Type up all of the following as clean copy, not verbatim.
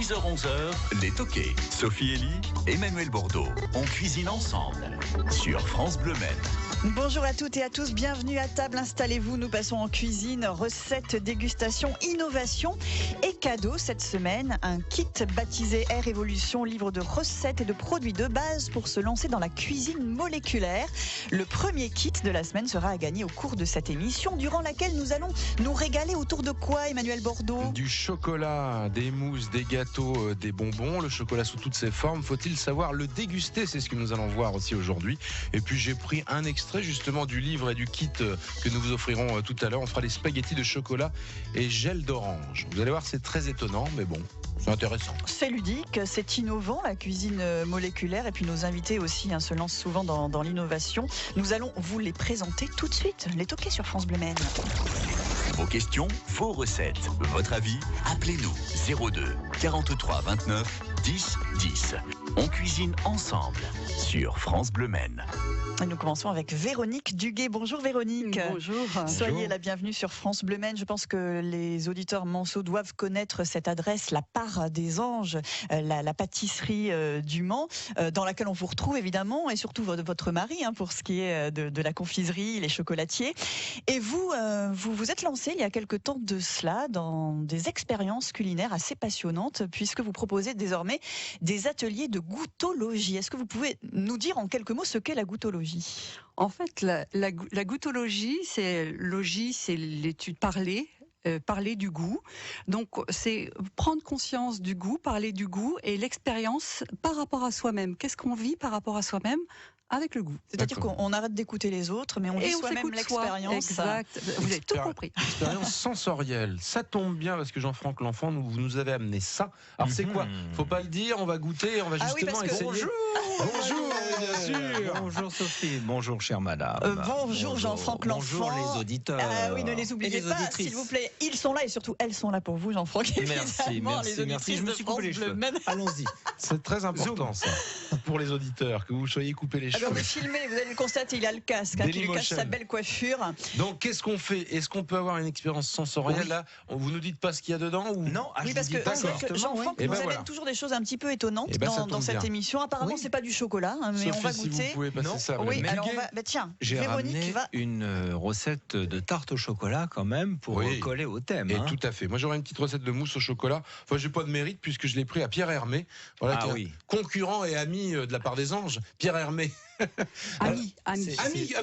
10h-11h, les toqués. Sophie Elie, Emmanuel Bordeaux. On cuisine ensemble sur France Bleu Maine. Bonjour à toutes et à tous, bienvenue à table, installez-vous, nous passons en cuisine, recettes, dégustation, innovation et cadeau cette semaine, un kit baptisé Air Evolution, livre de recettes et de produits de base pour se lancer dans la cuisine moléculaire. Le premier kit de la semaine sera à gagner au cours de cette émission, durant laquelle nous allons nous régaler autour de quoi, Emmanuel Bordeaux? Du chocolat, des mousses, des gâteaux, des bonbons, le chocolat sous toutes ses formes, faut-il savoir le déguster? C'est ce que nous allons voir aussi aujourd'hui. Et puis j'ai pris un extrait justement du livre et du kit que nous vous offrirons tout à l'heure. On fera les spaghettis de chocolat et gel d'orange. Vous allez voir, c'est très étonnant, mais bon, c'est intéressant. C'est ludique, c'est innovant, la cuisine moléculaire. Et puis nos invités aussi se lancent souvent dans l'innovation. Nous allons vous les présenter tout de suite. Les toqués sur France Bleu Maine. Vos questions, vos recettes, votre avis, appelez-nous 02 43 29 10 10. On cuisine ensemble sur France Bleu Maine. Nous commençons avec Véronique Duguet. Bonjour Véronique. Bonjour. Soyez la bienvenue sur France Bleu Maine. Je pense que les auditeurs manceaux doivent connaître cette adresse, la Part des Anges, la pâtisserie du Mans, dans laquelle on vous retrouve évidemment, et surtout votre mari, pour ce qui est de la confiserie, les chocolatiers. Et vous vous êtes lancé il y a quelque temps de cela dans des expériences culinaires assez passionnantes, puisque vous proposez désormais des ateliers de goûtologie. Est-ce que vous pouvez nous dire en quelques mots ce qu'est la goûtologie ? En fait, la goûtologie, c'est l'étude parler du goût. Donc, c'est prendre conscience du goût, parler du goût et l'expérience par rapport à soi-même. Qu'est-ce qu'on vit par rapport à soi-même avec le goût? C'est-à-dire qu'on arrête d'écouter les autres, mais on vit soi-même l'expérience. Exact. Vous avez tout compris. Expérience sensorielle. Ça tombe bien parce que Jean-Franck L'Enfant, vous nous avez amené ça. Alors c'est quoi? Faut pas le dire, on va goûter, on va justement essayer. Bonjour. Bonjour, bien sûr. Bonjour Sophie, bonjour chère madame. Bonjour Jean-Franck L'Enfant. Bonjour les auditeurs. Ah oui, ne les oubliez pas, s'il vous plaît. Ils sont là et surtout elles sont là pour vous, Jean-Franck. Merci. Je me suis coupé les cheveux. Allons-y. C'est très important ça, pour les auditeurs, que vous soyez coupé les cheveux. Alors vous filmez, vous allez le constater, il a le casque, qui lui cache sa belle coiffure. Donc qu'est-ce qu'on fait? Est-ce qu'on peut avoir une expérience sensorielle là? Vous nous dites pas ce qu'il y a dedans ou... Non, oui, parce que Jean-Franck nous amène toujours des choses un petit peu étonnantes dans cette émission. Apparemment, c'est pas du chocolat, mais Sophie, on va si goûter. vous pouvez passer ça. Oui, alors on va. Tiens, j'ai Véronique ramené va. une recette de tarte au chocolat quand même pour coller au thème. Et tout à fait. Moi, j'aurais une petite recette de mousse au chocolat. Enfin, j'ai pas de mérite puisque je l'ai pris à Pierre Hermé, voilà, concurrent et ami de la Part des Anges. Pierre Hermé. Ami.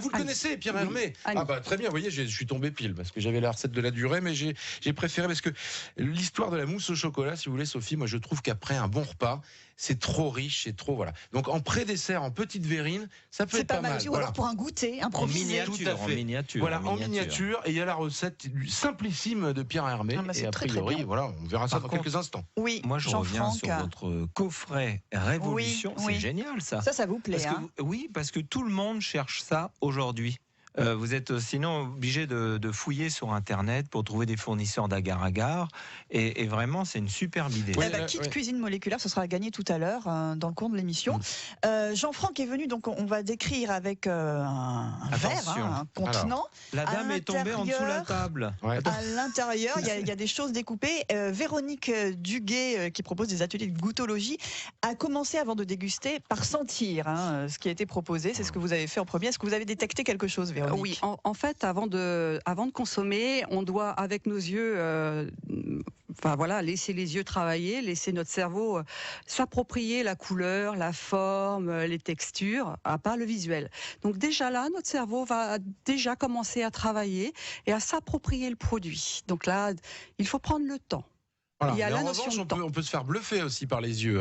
Vous le connaissez, Pierre Hermé? Ah bah très bien. Vous voyez, je suis tombé pile parce que j'avais la recette de la durée, mais j'ai préféré parce que l'histoire de la mousse au chocolat, si vous voulez, Sophie, moi je trouve qu'après un bon repas, c'est trop riche, c'est trop voilà. Donc en pré-dessert, en petite verrine, ça peut être pas mal. Ou alors pour un goûter improvisé. En miniature. Voilà, en miniature. Et il y a la recette simplissime de Pierre Hermé. Et a priori, voilà, on verra ça dans quelques instants. Oui. Moi, je reviens sur votre coffret Révolution. C'est génial ça. Ça vous plaît. Oui, parce que tout le monde cherche ça aujourd'hui. Vous êtes sinon obligé de fouiller sur Internet pour trouver des fournisseurs d'agar-agar. Et vraiment, c'est une superbe idée. Kit cuisine moléculaire, ce sera à gagner tout à l'heure dans le cours de l'émission. Jean-Franck est venu, donc on va décrire avec un verre, un contenant. Alors, la dame est tombée en dessous de la table. À l'intérieur, il y a des choses découpées. Véronique Duguet, qui propose des ateliers de goûtologie, a commencé avant de déguster par sentir ce qui a été proposé. C'est ce que vous avez fait en premier. Est-ce que vous avez détecté quelque chose, Véronique? Oui, en fait, avant de consommer, on doit, avec nos yeux, laisser les yeux travailler, laisser notre cerveau s'approprier la couleur, la forme, les textures, à part le visuel. Donc déjà là, notre cerveau va déjà commencer à travailler et à s'approprier le produit. Donc là, il faut prendre le temps. Voilà. Il y a mais la en notion revanche, de temps. on peut se faire bluffer aussi par les yeux.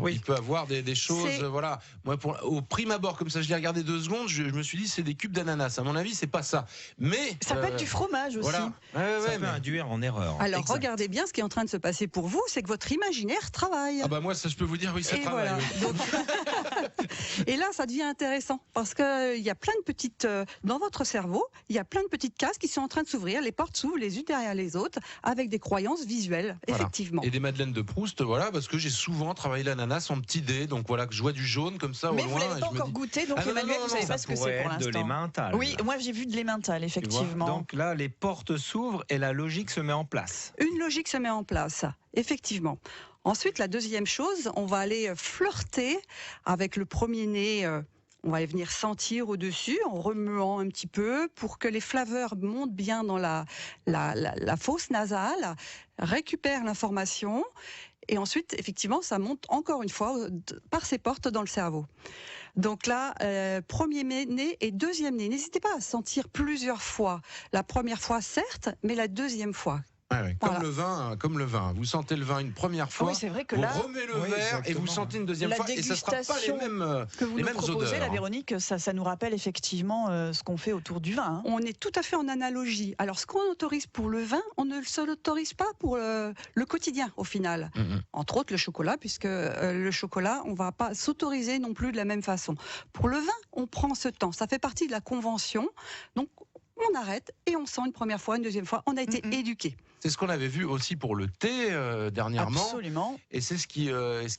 Il peut avoir des choses, voilà. Moi, au prime abord, comme ça, je l'ai regardé 2 secondes, je me suis dit, c'est des cubes d'ananas. À mon avis, c'est pas ça. Mais ça peut être du fromage aussi. Voilà. Ça peut induire en erreur. Alors, regardez bien ce qui est en train de se passer pour vous, c'est que votre imaginaire travaille. Ah bah moi, ça, je peux vous dire, oui, ça travaille. Voilà. Et là, ça devient intéressant parce que il y a plein de petites dans votre cerveau, il y a plein de petites cases qui sont en train de s'ouvrir. Les portes s'ouvrent les unes derrière les autres avec des croyances visuelles, effectivement. Et des madeleines de Proust, voilà, parce que j'ai souvent travaillé l'ananas en petit dé, donc voilà, que je vois du jaune comme ça au loin. Mais vous l'avez pas encore goûté, donc Emmanuel, vous savez pas ce que c'est pour l'instant. De l'emmental. Oui, moi j'ai vu de l'emmental, effectivement. Donc là, les portes s'ouvrent et la logique se met en place. Une logique se met en place, effectivement. Ensuite, la deuxième chose, on va aller flirter avec le premier nez. On va venir sentir au-dessus en remuant un petit peu pour que les flaveurs montent bien dans la fosse nasale, récupèrent l'information et ensuite, effectivement, ça monte encore une fois par ces portes dans le cerveau. Donc là, premier nez et deuxième nez. N'hésitez pas à sentir plusieurs fois. La première fois, certes, mais la deuxième fois. Ouais. Comme le vin. Vous sentez le vin une première fois, Oui, c'est vrai que vous là, remettez le verre et vous sentez une deuxième la fois et ça sera pas les dégustation mêmes que vous les nous mêmes proposez, odeurs. la Véronique, ça nous rappelle effectivement ce qu'on fait autour du vin. Hein. On est tout à fait en analogie. Alors, ce qu'on autorise pour le vin, on ne l'autorise pas pour le quotidien, au final. Entre autres, le chocolat, puisque le chocolat, on ne va pas s'autoriser non plus de la même façon. Pour le vin, on prend ce temps. Ça fait partie de la convention. Donc, on arrête et on sent une première fois, une deuxième fois. On a été éduqués. C'est ce qu'on avait vu aussi pour le thé dernièrement. Absolument. Et c'est ce qui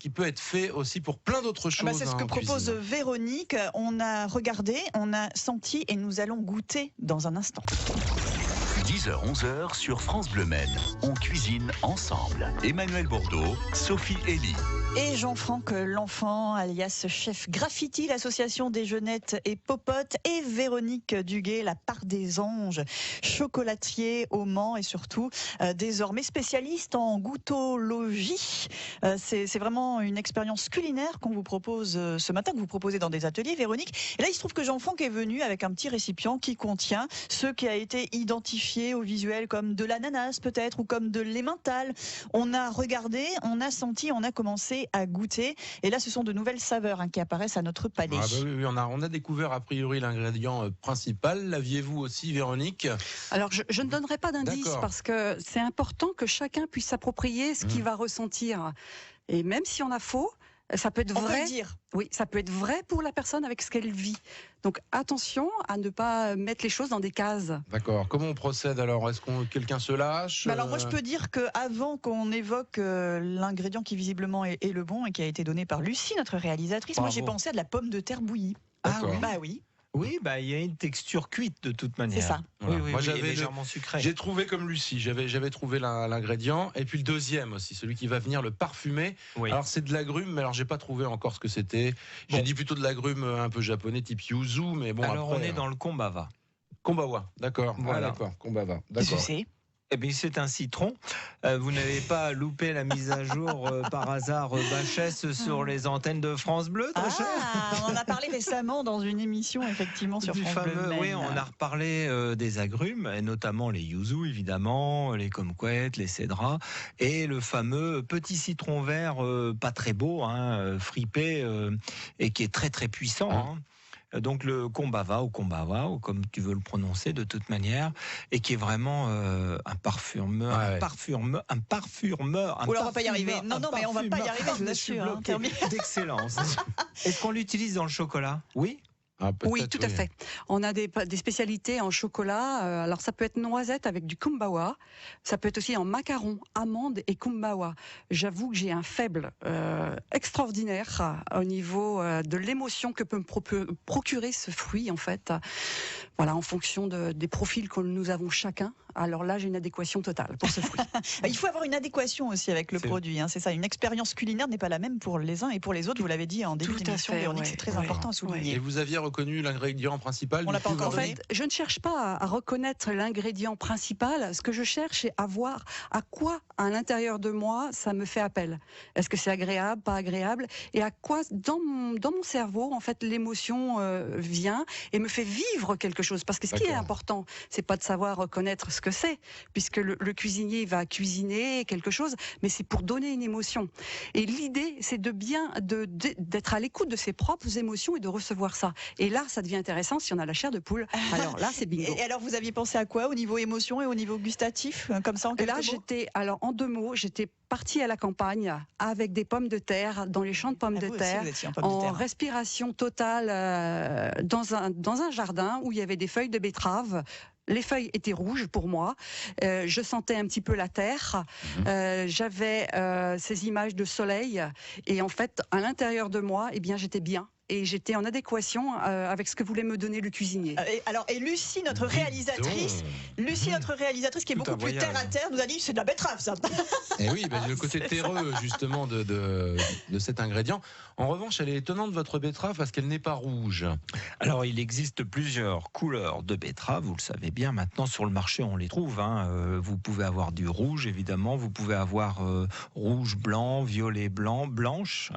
peut être fait aussi pour plein d'autres choses. C'est ce que en propose cuisine. Véronique. On a regardé, on a senti et nous allons goûter dans un instant. 10h-11h sur France Bleu Maine. On cuisine ensemble. Emmanuel Bordeaux, Sophie Elie. Et Jean-Franck L'Enfant, alias Chef Graffiti, l'association des Jeunettes et Popotes, et Véronique Duguet, la part des anges, chocolatier au Mans et surtout désormais spécialiste en goûtologie. C'est vraiment une expérience culinaire qu'on vous propose ce matin, que vous proposez dans des ateliers, Véronique. Et là, il se trouve que Jean-Franck est venu avec un petit récipient qui contient ce qui a été identifié au visuel comme de l'ananas peut-être ou comme de l'emmental. On a regardé, on a senti, on a commencé à goûter. Et là, ce sont de nouvelles saveurs qui apparaissent à notre palais. Ah bah oui, on a découvert a priori l'ingrédient principal. L'aviez-vous aussi, Véronique? Alors, je ne donnerai pas d'indice parce que c'est important que chacun puisse s'approprier ce qu'il va ressentir. Et même si on a faux, ça peut être On vrai. peut le dire. Oui, ça peut être vrai pour la personne avec ce qu'elle vit. Donc attention à ne pas mettre les choses dans des cases. D'accord. Comment on procède alors? Est-ce que quelqu'un se lâche? Alors moi je peux dire qu'avant qu'on évoque l'ingrédient qui visiblement est le bon et qui a été donné par Lucie, notre réalisatrice, Bravo. moi j'ai pensé à de la pomme de terre bouillie. D'accord. Bah oui. Oui, il y a une texture cuite de toute manière. C'est ça. Voilà. Oui, Moi, et j'avais légèrement sucré. J'ai trouvé comme Lucie, j'avais trouvé l'ingrédient. Et puis le deuxième aussi, celui qui va venir le parfumer. Oui. Alors c'est de l'agrumes, mais alors j'ai pas trouvé encore ce que c'était. J'ai dit plutôt de l'agrumes un peu japonais, type yuzu, mais bon. Alors après, on est dans le kombava. Kombawa, d'accord. Voilà. Ah, d'accord, Kombawa, Qu'est-ce que d'accord. c'est? Eh bien, c'est un citron. Vous n'avez pas loupé la mise à jour par hasard Bachès sur les antennes de France Bleu, très cher. On en a parlé récemment dans une émission effectivement sur Du France Bleu fameux, Maine. oui, on a reparlé des agrumes, et notamment les yuzu évidemment, les kumquats, les cédras, et le fameux petit citron vert pas très beau, fripé, et qui est très très puissant. Donc le kombava ou comme tu veux le prononcer de toute manière, et qui est vraiment un parfumeur, un parfumeur. Oula, on va pas y arriver. Non, mais on va pas y arriver, je vous assure. D'excellence. Est-ce qu'on l'utilise dans le chocolat? Oui. Ah, Oui, tout à fait. On a des spécialités en chocolat. Alors, ça peut être noisette avec du kumbawa. Ça peut être aussi en macaron, amandes et kumbawa. J'avoue que j'ai un faible extraordinaire au niveau de l'émotion que peut me procurer ce fruit, en fait. Voilà, en fonction des profils que nous avons chacun. Alors là, j'ai une adéquation totale pour ce fruit. Il faut avoir une adéquation aussi avec le produit. C'est ça, une expérience culinaire n'est pas la même pour les uns et pour les autres. Vous l'avez dit en début d'émission, Véronique, c'est très important à souligner. Et vous aviez reconnu l'ingrédient principal? On l'a pas encore En fait, je ne cherche pas à reconnaître l'ingrédient principal. Ce que je cherche, c'est à voir à quoi, à l'intérieur de moi, ça me fait appel. Est-ce que c'est agréable, pas agréable? Et à quoi, dans mon cerveau, en fait, l'émotion vient et me fait vivre quelque chose. Parce que ce qui est important, c'est pas de savoir reconnaître ce que c'est, puisque le cuisinier va cuisiner quelque chose, mais c'est pour donner une émotion. Et l'idée, c'est d'être à l'écoute de ses propres émotions et de recevoir ça. Et là, ça devient intéressant si on a la chair de poule. Alors là, c'est bingo. Et alors, vous aviez pensé à quoi au niveau émotion et au niveau gustatif, comme ça en quelques mots? En 2 mots, j'étais partie à la campagne avec des pommes de terre, dans les champs de pommes de terre, en respiration totale, dans un jardin où il y avait des feuilles de betterave. Les feuilles étaient rouges pour moi. Je sentais un petit peu la terre. J'avais ces images de soleil. Et en fait, à l'intérieur de moi, eh bien, j'étais bien. et j'étais en adéquation avec ce que voulait me donner le cuisinier. Et Lucie, notre réalisatrice, qui est Tout beaucoup un plus voyage. terre à terre, nous a dit c'est de la betterave ça. Et oui, le côté terreux justement de cet ingrédient. En revanche, elle est étonnante votre betterave parce qu'elle n'est pas rouge. Alors, il existe plusieurs couleurs de betterave, vous le savez bien. Maintenant, sur le marché, on les trouve. Vous pouvez avoir du rouge, évidemment. Vous pouvez avoir rouge, blanc, violet, blanc, blanche.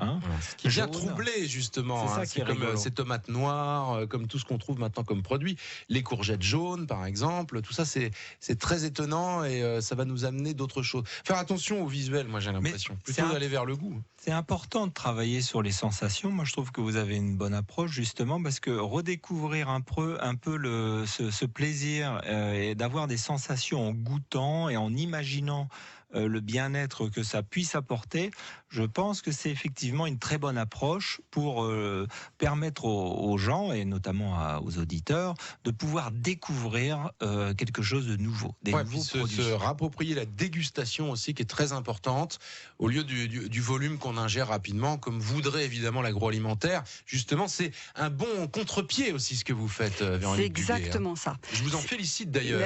Qui vient troubler justement. C'est ça qui est comme rigolo. ces tomates noires, comme tout ce qu'on trouve maintenant comme produit. Les courgettes jaunes, par exemple. Tout ça, c'est très étonnant et ça va nous amener d'autres choses. Faire attention au visuel, moi j'ai l'impression. Plutôt d'aller vers le goût. C'est important de travailler sur les sensations. Moi, je trouve que vous avez une bonne approche, justement, parce que redécouvrir un peu ce plaisir et d'avoir des sensations en goûtant et en imaginant le bien-être que ça puisse apporter, je pense que c'est effectivement une très bonne approche pour permettre aux gens, et notamment aux auditeurs, de pouvoir découvrir quelque chose de nouveau, des nouveaux produits. Se rapproprier la dégustation aussi, qui est très importante, au lieu du volume qu'on ingère rapidement, comme voudrait évidemment l'agroalimentaire. Justement, c'est un bon contre-pied aussi ce que vous faites, Véronique Duguay. C'est exactement ça. Je vous en félicite d'ailleurs.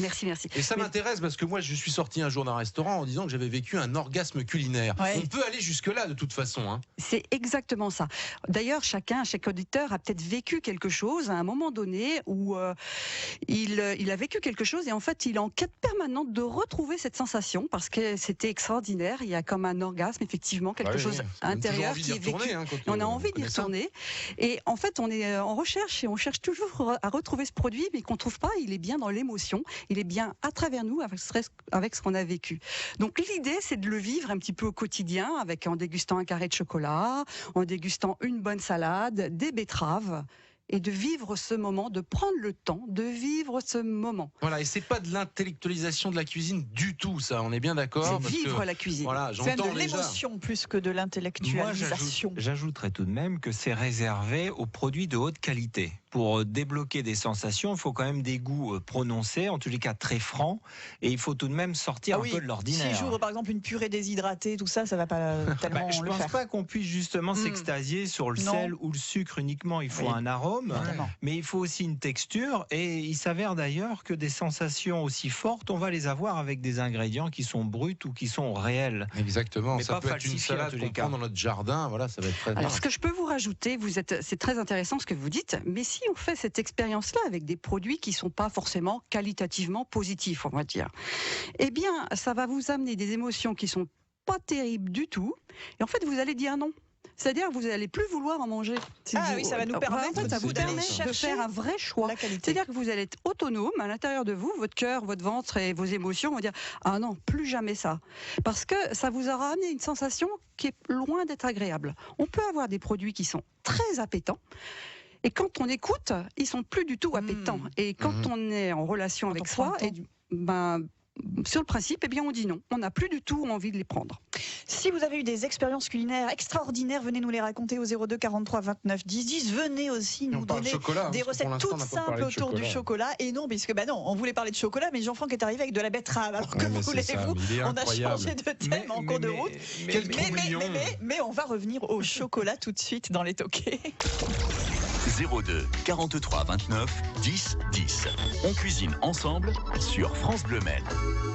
Merci. Et ça m'intéresse parce que moi, je suis sorti un jour d'un restaurant en disant que j'avais vécu un orgasme culinaire. Ouais. On peut aller jusque-là de toute façon. C'est exactement ça. D'ailleurs, chaque auditeur a peut-être vécu quelque chose à un moment donné où il a vécu quelque chose et en fait, il est en quête permanente de retrouver cette sensation parce que c'était extraordinaire. Il y a comme un orgasme, effectivement, quelque chose intérieur qui est vécu. On a envie d'y retourner. Et en fait, on est en recherche et on cherche toujours à retrouver ce produit, mais qu'on ne trouve pas. Il est bien dans l'émotion. Il est bien à travers nous avec ce qu'on a vécu. Donc l'idée, c'est de le vivre un petit peu au quotidien, en dégustant un carré de chocolat, en dégustant une bonne salade, des betteraves, et de vivre ce moment, de prendre le temps de vivre ce moment. Voilà, et c'est pas de l'intellectualisation de la cuisine du tout, ça, on est bien d'accord. C'est vivre la cuisine. Voilà, c'est de l'émotion plus que de l'intellectualisation. Moi, j'ajouterais tout de même que c'est réservé aux produits de haute qualité. Pour débloquer des sensations, il faut quand même des goûts prononcés, en tous les cas très francs, et il faut tout de même sortir un peu de l'ordinaire. Si j'ouvre par exemple une purée déshydratée, tout ça, ça va pas tellement je le pense faire. pas qu'on puisse justement s'extasier sur le sel ou le sucre uniquement. Il faut un arôme, mais il faut aussi une texture, et il s'avère d'ailleurs que des sensations aussi fortes, on va les avoir avec des ingrédients qui sont bruts ou qui sont réels. Exactement, mais ça peut être une salade qu'on prend dans notre jardin, voilà, ça va être très bien. Alors ce que je peux vous rajouter, c'est très intéressant ce que vous dites, mais si on fait cette expérience-là avec des produits qui ne sont pas forcément qualitativement positifs, on va dire, eh bien, ça va vous amener des émotions qui ne sont pas terribles du tout, et en fait, vous allez dire non. C'est-à-dire que vous n'allez plus vouloir en manger. Ça va nous permettre, ça vous permet de faire un vrai choix. C'est-à-dire que vous allez être autonome à l'intérieur de vous, votre cœur, votre ventre et vos émotions vont dire « Ah non, plus jamais ça ». Parce que ça vous aura amené une sensation qui est loin d'être agréable. On peut avoir des produits qui sont très appétants, et quand on écoute, ils sont plus du tout appétants. Et quand on est en relation avec soi, sur le principe, eh bien, on dit non. On n'a plus du tout envie de les prendre. Si vous avez eu des expériences culinaires extraordinaires, venez nous les raconter au 02 43 29 10 10. Venez aussi nous donner des recettes toutes simples autour du chocolat. Et non, puisque on voulait parler de chocolat, mais Jean-Franck est arrivé avec de la betterave. Alors que voulez-vous, on a changé de thème en cours de route. Mais on va revenir au chocolat tout de suite dans les toquets. 02 43 29 10 10. On cuisine ensemble sur France Bleu Maine.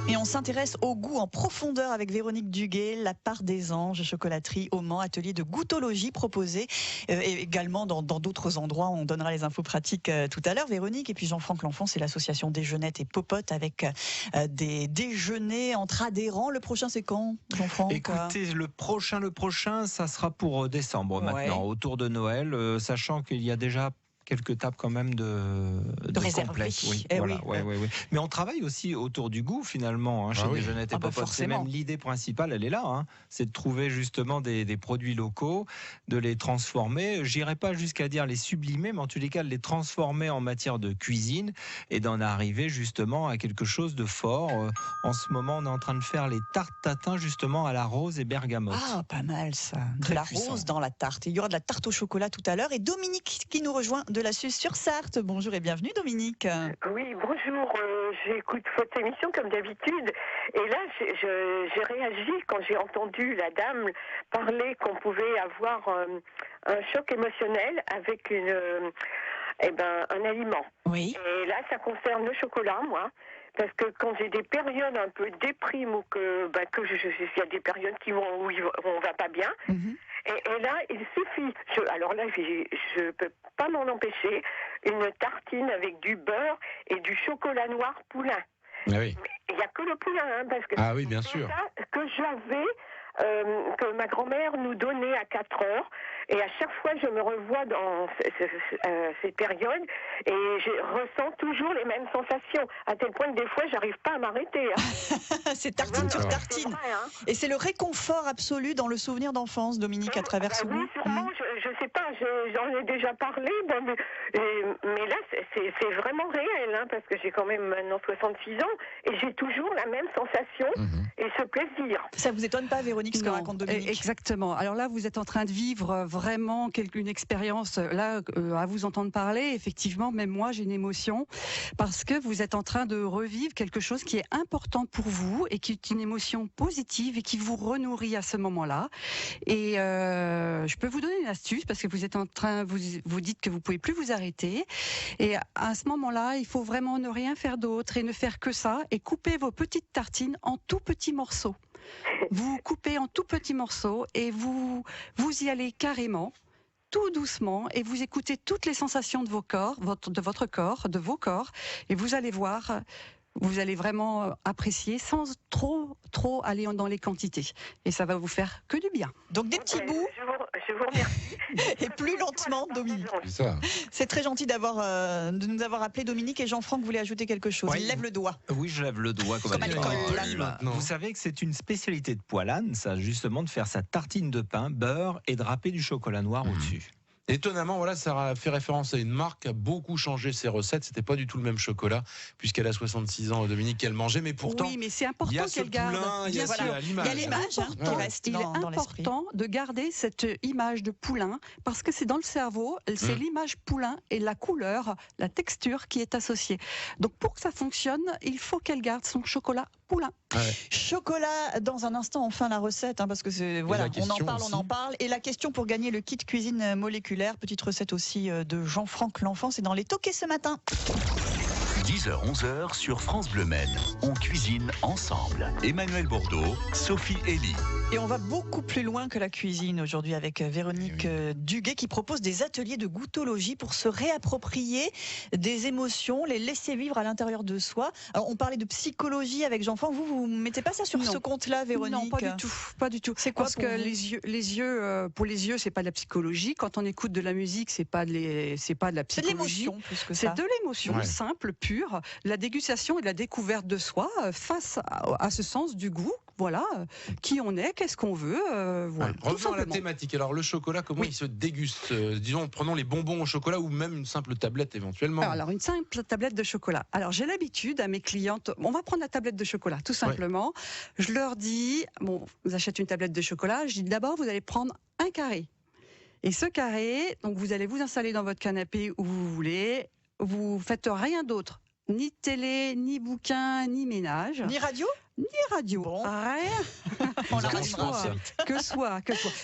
Et on s'intéresse au goût en profondeur avec Véronique Duguay, la part des anges, chocolaterie au Mans, atelier de goûtologie proposé et également dans d'autres endroits. On donnera les infos pratiques tout à l'heure, Véronique. Et puis Jean-Franck L'Enfant, c'est l'association Déjeunette et Popote avec des déjeuners entre adhérents. Le prochain, c'est quand, Jean-Franck? Écoutez, le prochain, ça sera pour décembre maintenant, autour de Noël, sachant qu'il y a déjà quelques tables quand même de complètes. Oui, oui. Mais on travaille aussi autour du goût finalement chez Déjeunette et Popote. C'est même l'idée principale, elle est là. C'est de trouver justement des produits locaux, de les transformer. J'irai pas jusqu'à dire les sublimer, mais en tous les cas de les transformer en matière de cuisine et d'en arriver justement à quelque chose de fort. En ce moment, on est en train de faire les tartes tatin justement à la rose et bergamote. Ah, pas mal ça. De la rose dans la tarte. Il y aura de la tarte au chocolat tout à l'heure. Et Dominique qui nous rejoint de la Suze-sur-Sarthe. Bonjour et bienvenue Dominique. Oui, bonjour. J'écoute votre émission comme d'habitude. Et là, j'ai réagi quand j'ai entendu la dame parler qu'on pouvait avoir un choc émotionnel avec un aliment. Oui. Et là, ça concerne le chocolat, moi. Parce que quand j'ai des périodes un peu déprimes ou il y a des périodes où on va pas bien, et là, il suffit. Alors là, je peux pas m'en empêcher. Une tartine avec du beurre et du chocolat noir poulain. Ah oui. Il n'y a que le poulain, parce que Ah oui, bien c'est sûr. ça que j'avais, que ma grand-mère nous donnait à 4 heures. Et à chaque fois, je me revois dans ces périodes et je ressens toujours les mêmes sensations. À tel point que des fois, j'arrive pas à m'arrêter. C'est tartine sur tartine. Vrai, Et c'est le réconfort absolu dans le souvenir d'enfance, Dominique, à travers ce oui, goût. sûrement, je sais pas, j'en ai déjà parlé, mais là, c'est vraiment réel, parce que j'ai quand même maintenant 66 ans et j'ai toujours la même sensation et ce plaisir. Ça vous étonne pas, Véronique, ce que Non, raconte Dominique? Exactement. Alors là, vous êtes en train de vivre vraiment une expérience. Là, à vous entendre parler, effectivement, même moi, j'ai une émotion parce que vous êtes en train de revivre quelque chose qui est important pour vous et qui est une émotion positive et qui vous renourrit à ce moment-là. Et je peux vous donner une astuce parce que vous êtes en train, vous dites que vous pouvez plus vous arrêter. Et à ce moment-là, il faut vraiment ne rien faire d'autre et ne faire que ça et couper vos petites tartines en tout petits morceaux. Vous coupez en tout petits morceaux et vous y allez carrément, tout doucement, et vous écoutez toutes les sensations de vos corps, de vos corps, et vous allez voir, vous allez vraiment apprécier sans trop aller dans les quantités. Et ça va vous faire que du bien. Donc des petits bouts. Je vous remercie. Et plus lentement, Dominique. C'est ça. C'est très gentil de nous avoir appelé, Dominique. Et Jean-Franck voulait ajouter quelque chose. Oui. Il lève le doigt. Oui, je lève le doigt comme Comme à à l'école. l'école. Maintenant. Vous savez que c'est une spécialité de Poilane, ça, justement, de faire sa tartine de pain, beurre et de râper du chocolat noir au-dessus. Étonnamment, voilà, ça fait référence à une marque qui a beaucoup changé ses recettes. C'était pas du tout le même chocolat, puisqu'elle a 66 ans, Dominique, qu'elle mangeait. Mais pourtant, oui, mais c'est il y important a ce qu'elle garde. poulain, il y a Bien sûr. l'image. Il y a l'image qui reste Il est dans l'esprit. important de garder cette image de poulain parce que c'est dans le cerveau, c'est l'image poulain et la couleur, la texture qui est associée. Donc pour que ça fonctionne, il faut qu'elle garde son chocolat poulain. Ouais. Chocolat, dans un instant, enfin la recette, parce que voilà, la on en question parle. Et la question pour gagner le kit cuisine moléculaire, petite recette aussi de Jean-Franck L'Enfant, c'est dans les toquets ce matin. 10h-11h sur France Bleu Maine. On cuisine ensemble. Emmanuel Bordeaux, Sophie Elie. Et on va beaucoup plus loin que la cuisine aujourd'hui avec Véronique Duguet qui propose des ateliers de goûtologie pour se réapproprier des émotions, les laisser vivre à l'intérieur de soi. Alors on parlait de psychologie avec Jean-Franck, vous mettez pas ça sur Non. ce compte-là, Véronique? Non, pas du tout. C'est quoi Parce pour que vous pour les yeux, c'est pas de la psychologie. Quand on écoute de la musique, c'est pas de la C'est de psychologie. l'émotion plus que C'est ça. de l'émotion simple, pure, la dégustation et la découverte de soi face à ce sens du goût. Voilà, qui on est, qu'est-ce qu'on veut. Voilà, tout Revenons à la simplement. thématique. Alors le chocolat, comment il se déguste disons, prenons les bonbons au chocolat ou même une simple tablette éventuellement. Alors une simple tablette de chocolat. Alors j'ai l'habitude à mes clientes, on va prendre la tablette de chocolat, tout simplement. Je leur dis, bon, vous achetez une tablette de chocolat, je dis d'abord vous allez prendre un carré. Et ce carré, donc vous allez vous installer dans votre canapé où vous voulez, vous faites rien d'autre. Ni télé, ni bouquin, ni ménage. Ni radio? Ni radio. Bon. Rien. On la Ça résumera. Que soit.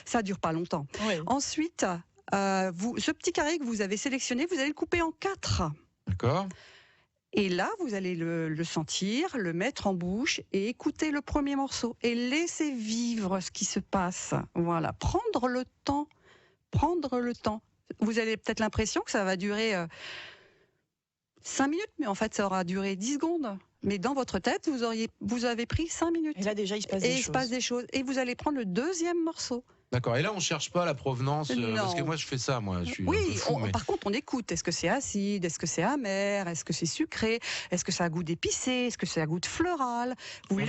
Ça dure pas longtemps. Oui. Ensuite, ce petit carré que vous avez sélectionné, vous allez le couper en 4. D'accord. Et là, vous allez le sentir, le mettre en bouche et écouter le premier morceau. Et laisser vivre ce qui se passe. Voilà. Prendre le temps. Vous avez peut-être l'impression que ça va durer 5 minutes, mais en fait, ça aura duré 10 secondes. Mais dans votre tête, vous avez pris 5 minutes. Et là déjà, il se passe Et des il choses. se passe des choses. Et vous allez prendre le deuxième morceau. D'accord. Et là, on cherche pas la provenance Non. parce que moi, je fais ça. Moi, je suis un peu Oui, fou, mais... par contre, on écoute. Est-ce que c'est acide? Est-ce que c'est amer? Est-ce que c'est sucré? Est-ce que ça a goût d'épicé? Est-ce que ça a goût de floral? Vous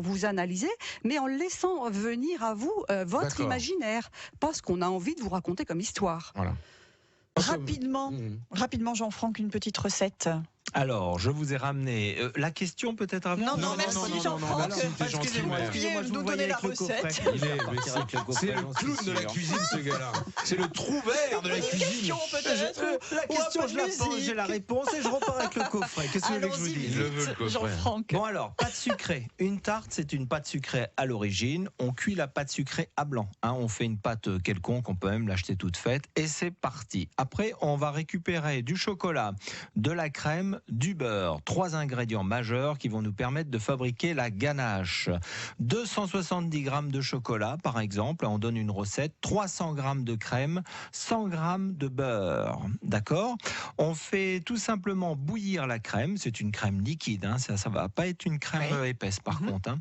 vous analysez, mais en laissant venir à vous votre D'accord. imaginaire, pas ce qu'on a envie de vous raconter comme histoire. Voilà. Rapidement, Jean-Franck, une petite recette. Alors, je vous ai ramené la question peut-être avant. Non, merci Jean-Franck. Excusez-moi, Vous nous donnez la recette. C'est le clown de la cuisine, ce gars-là. C'est le trou vert de la cuisine. La question, je la pose, j'ai la réponse et je repars avec le coffret. Qu'est-ce que vous voulez que je vous dise? Je veux le coffret. Jean-Franck. Bon alors, pâte sucrée. Une tarte, c'est une pâte sucrée à l'origine. On cuit la pâte sucrée à blanc. On fait une pâte quelconque, on peut même l'acheter toute faite. Et c'est parti. Après, on va récupérer du chocolat, de la crème, du beurre. 3 ingrédients majeurs qui vont nous permettre de fabriquer la ganache. 270 grammes de chocolat, par exemple. On donne une recette. 300 grammes de crème, 100 grammes de beurre. D'accord? On fait tout simplement bouillir la crème. C'est une crème liquide. Ça va pas être une crème épaisse, par contre.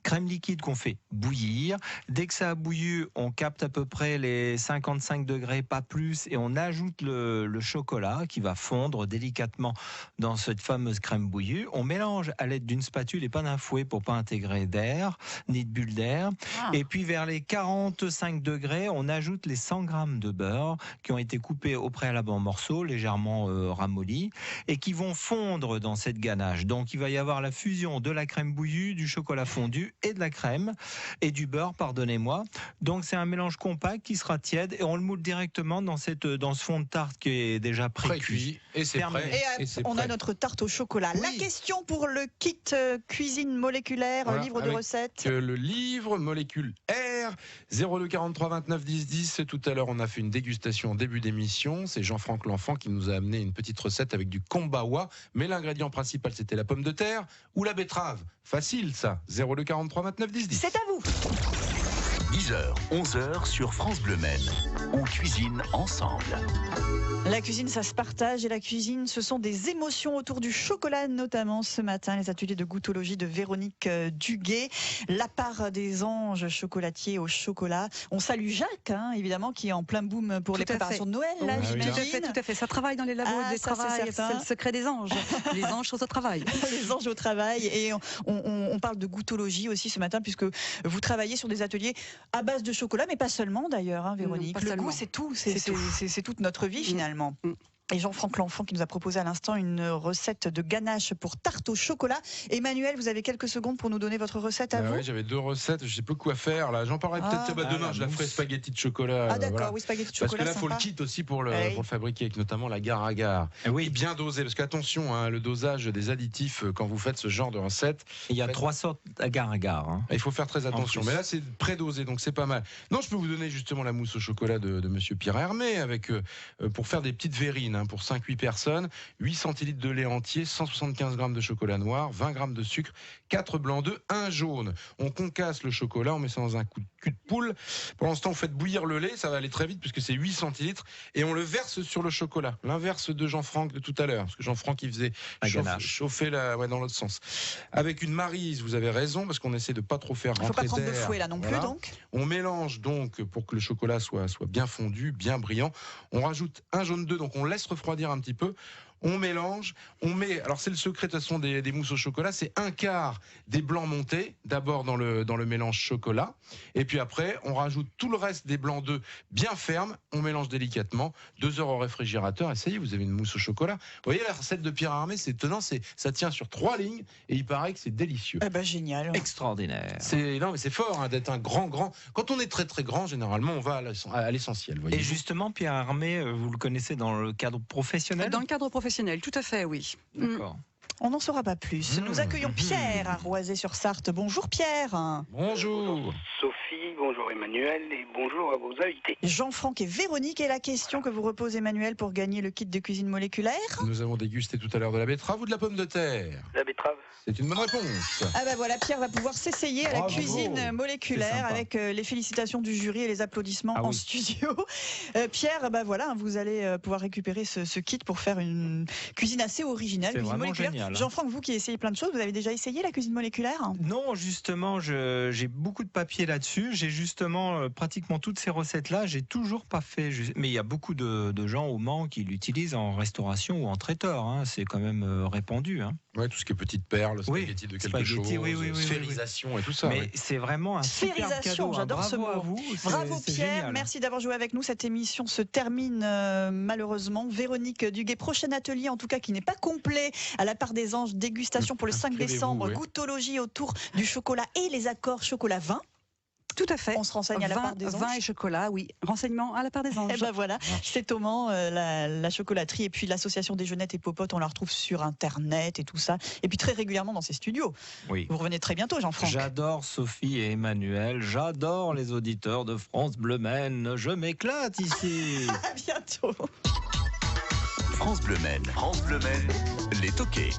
Crème liquide qu'on fait bouillir. Dès que ça a bouilli, on capte à peu près les 55 degrés, pas plus, et on ajoute le chocolat qui va fondre délicatement dans cette fameuse crème bouillie. On mélange à l'aide d'une spatule et pas d'un fouet pour pas intégrer d'air, ni de bulles d'air. Et puis vers les 45 degrés, on ajoute les 100 grammes de beurre qui ont été coupés au préalable en morceaux, légèrement ramollis, et qui vont fondre dans cette ganache. Donc il va y avoir la fusion de la crème bouillie, du chocolat fondu et de la crème, et du beurre, pardonnez-moi. Donc c'est un mélange compact qui sera tiède, et on le moule directement dans ce fond de tarte qui est déjà pré-cuit. Et c'est prêt. Et on a notre tarte au chocolat. Oui. La question pour le kit cuisine moléculaire, Voilà, livre de avec recettes. Le livre molécule R 02 43 29 10 10. Tout à l'heure, on a fait une dégustation en début d'émission. C'est Jean-Franck L'Enfant qui nous a amené une petite recette avec du kombawa. Mais l'ingrédient principal, c'était la pomme de terre ou la betterave. Facile, ça. 02 43 29 10 10. C'est à vous. 10h, 11h sur France Bleu Maine. On cuisine ensemble. La cuisine, ça se partage, et la cuisine, ce sont des émotions autour du chocolat, notamment ce matin, les ateliers de goûtologie de Véronique Duguet, la part des anges chocolatiers au chocolat. On salue Jacques, évidemment, qui est en plein boom pour les préparations de Noël, là, j'imagine. Tout à fait. Ça travaille dans les labos des travail. C'est le secret des anges. Les anges sont au travail. Les anges au travail. Et on parle de goûtologie aussi ce matin, puisque vous travaillez sur des ateliers à base de chocolat, mais pas seulement d'ailleurs, Véronique. Non, pas le seulement. goût, c'est tout. C'est toute notre vie, finalement. Et Jean-Franck L'Enfant qui nous a proposé à l'instant une recette de ganache pour tarte au chocolat. Emmanuel, vous avez quelques secondes pour nous donner votre recette à vous. Oui, j'avais 2 recettes, je sais pas quoi faire là. J'en parlerai peut-être demain, je la ferai spaghetti de chocolat. Ah d'accord, voilà. oui, spaghetti de Parce chocolat. que là, il faut le kit aussi pour le fabriquer, avec notamment la agar-agar. Oui, Bien dosé, parce qu'attention, le dosage des additifs quand vous faites ce genre de recette. il y a 3 sortes d'agar-agar. Il faut faire très attention. Mais là, c'est prédosé, donc c'est pas mal. Non, je peux vous donner justement la mousse au chocolat de Monsieur Pierre Hermé, avec, pour faire des petites verrines, pour 5-8 personnes. 8 centilitres de lait entier, 175 grammes de chocolat noir, 20 grammes de sucre, 4 blancs d'œufs, 1 jaune. On concasse le chocolat, on met ça dans un cul de poule. Pour l'instant, on fait bouillir le lait, ça va aller très vite puisque c'est 8 centilitres, et on le verse sur le chocolat. L'inverse de Jean-Franck de tout à l'heure, parce que Jean-Franck, il faisait chauffer dans l'autre sens. Avec une maryse, vous avez raison, parce qu'on essaie de pas trop faire rentrer d'air. Il ne faut pas prendre de fouet là non plus, donc. On mélange donc pour que le chocolat soit bien fondu, bien brillant. On rajoute un jaune d'œuf, donc on laisse refroidir un petit peu. On mélange, on met, alors c'est le secret de toute façon des mousses au chocolat, c'est 1/4 des blancs montés, d'abord dans le mélange chocolat, et puis après on rajoute tout le reste des blancs d'œufs bien fermes, on mélange délicatement, 2 heures au réfrigérateur, et ça y est, vous avez une mousse au chocolat. Vous voyez la recette de Pierre Hermé, c'est étonnant, ça tient sur 3 lignes, et il paraît que c'est délicieux. Eh ben génial. Extraordinaire. Non mais c'est fort d'être un grand. Quand on est très très grand, généralement on va à l'essentiel. Et justement, Pierre Hermé, vous le connaissez dans le cadre professionnel? Dans le cadre professionnel, tout à fait, oui. D'accord. On n'en saura pas plus. Nous accueillons Pierre à Roisey-sur-Sarthe. Bonjour Pierre. Bonjour. Sophie, bonjour Emmanuel et bonjour à vos invités. Jean-Franck et Véronique, et la question que vous repose Emmanuel pour gagner le kit de cuisine moléculaire. Nous avons dégusté tout à l'heure de la betterave ou de la pomme de terre. La betterave. C'est une bonne réponse. Ah bah voilà, Pierre va pouvoir s'essayer à la Bravo. cuisine moléculaire avec les félicitations du jury et les applaudissements en studio. Pierre, bah voilà, vous allez pouvoir récupérer ce kit pour faire une cuisine assez originale, C'est cuisine vraiment moléculaire. génial. Jean-Franck, vous qui essayez plein de choses, vous avez déjà essayé la cuisine moléculaire? Non, justement, j'ai beaucoup de papier là-dessus. J'ai justement pratiquement toutes ces recettes-là. J'ai toujours pas fait. Mais il y a beaucoup de gens au Mans qui l'utilisent en restauration ou en traiteur. C'est quand même répandu. Ouais, tout ce qui est petites perles, spaghetti de quelque chose, sphérisation et tout ça. Mais c'est vraiment un super cadeau. J'adore ce mot. À vous. Bravo Pierre, génial. merci d'avoir joué avec nous. Cette émission se termine malheureusement. Véronique Duguet, prochain atelier en tout cas qui n'est pas complet à la part des anges, dégustation pour le 5 décembre, goûtologie autour du chocolat et les accords chocolat-vin. Tout à fait. On se renseigne à la part des anges. Vin et chocolat, oui. Renseignement à la part des anges. Et ben voilà, c'est au Mans, la chocolaterie et puis l'association des Jeunettes et Popotes, on la retrouve sur Internet et tout ça. Et puis très régulièrement dans ses studios. Oui. Vous revenez très bientôt, Jean-Franck. J'adore Sophie et Emmanuel, j'adore les auditeurs de France Bleu Maine, je m'éclate ici. À bientôt. France Bleu Maine, les toqués.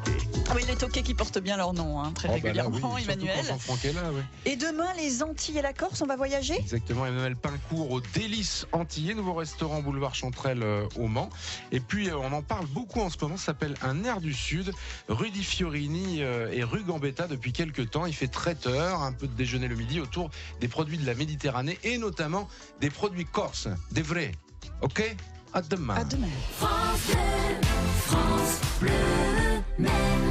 Ah oui, les toqués qui portent bien leur nom, hein, très régulièrement, Emmanuel. Jean-Franck est là, ouais. Et demain, les Antilles et la Corse, on va voyager ? Exactement, Emmanuel Pincourt au Délices Antillais, nouveau restaurant boulevard Chanterelle au Mans. Et puis on en parle beaucoup en ce moment, ça s'appelle Un air du Sud, rue Di Fiorini et rue Gambetta depuis quelques temps. Il fait traiteur, un peu de déjeuner le midi autour des produits de la Méditerranée et notamment des produits corses, des vrais. Ok ? À demain. À demain. France Bleu, Maine.